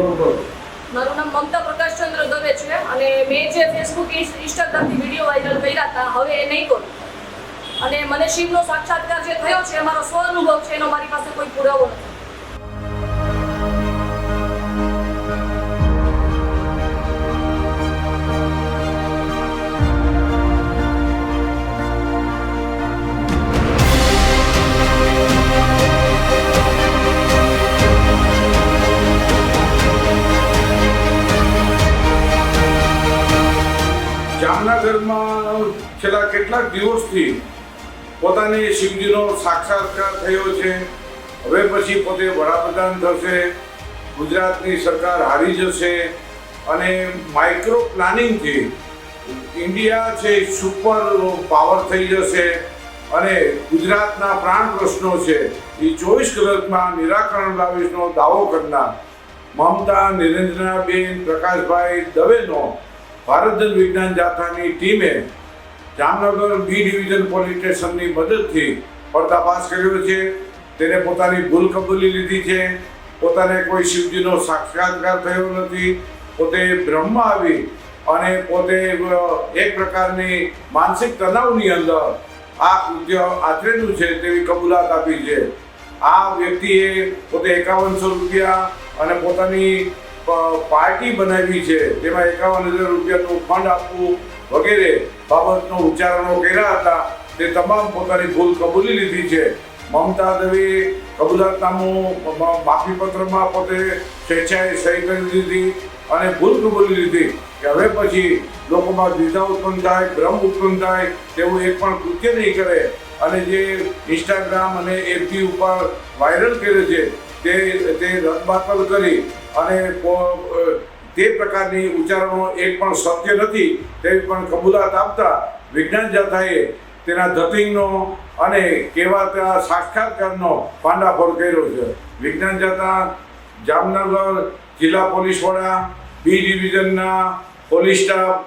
મારું નામ મમતા પ્રકાશચંદ્ર દવે છે અને મેં જે ફેસબુક ઇન્સ્ટાગ્રામથી વિડીયો વાયરલ કર્યા હતા હવે એ નહીં કરું. અને મને શિવનો સાક્ષાત્કાર જે થયો છે મારો સ્વ અનુભવ છે એનો મારી પાસે કોઈ પુરાવો નથી. જામનગરમાં છેલ્લા કેટલાક દિવસથી પોતાને શિવજીનો સાક્ષાત્કાર થયો છે. હવે પછી પોતે વડાપ્રધાન થશે, ગુજરાતની સરકાર હારી જશે અને માઇક્રો પ્લાનિંગથી ઇન્ડિયા છે સુપર પાવર થઈ જશે અને ગુજરાતના પ્રાણ પ્રશ્નો છે એ 24 કલાકમાં નિરાકરણ લાવીશનો દાવો કરનાર મમતા નિરેન્દ્રબેન પ્રકાશભાઈ દવેનો ભારત જન વિજ્ઞાન જાથાની ટીમે જામનગર બી ડિવિઝન પોલીસ સ્ટેશનની મદદથી પર્દાફાશ કર્યો છે. તેને પોતાની ભૂલ કબૂલી લીધી છે. પોતાને કોઈ શિવજીનો સાક્ષાત્કાર થયો નથી. પોતે બ્રહ્મા આવી અને પોતે એક પ્રકારની માનસિક તણાવની અંદર આ કૃત્ય આચરેલું છે તેવી કબૂલાત આપી છે. આ વ્યક્તિએ પોતે 5100 રૂપિયા અને પોતાની પાર્ટી બનાવી છે તેમાં 51,000 રૂપિયાનું ફંડ આપવું વગેરે બાબતનો ઉચ્ચારણો કર્યા હતા. તે તમામ પોતાની ભૂલ કબૂલી લીધી છે. મમતા દવે કબૂલાતનામું માફીપત્રમાં પોતે સ્વેચ્છાએ સહી કરી દીધી અને ભૂલ કબૂલી લીધી કે હવે પછી લોકોમાં દ્વિધા ઉત્પન્ન થાય, ભ્રમ ઉત્પન્ન થાય તેવું એક પણ કૃત્ય નહીં કરે અને જે ઇન્સ્ટાગ્રામ અને એફબી ઉપર વાયરલ કરે છે તે રદબાતલ કરી અને તે પ્રકારની ઉચ્ચારણો એક પણ સત્ય નથી તેવી પણ કબૂલાત આપતા વિજ્ઞાન જાથાએ તેના ધતિંગનો અને કહેવાતા સાક્ષાત્કારનો પાંડાફોડ કર્યો છે. વિજ્ઞાન જાથા જામનગર જિલ્લા પોલીસ વડા, બી ડિવિઝનના પોલીસ સ્ટાફ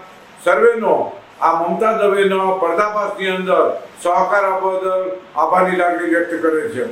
સર્વેનો આ મમતા દવેનો પર્દાફાશની અંદર સહકાર આપવા બદલ આભારની લાગણી વ્યક્ત કરે છે.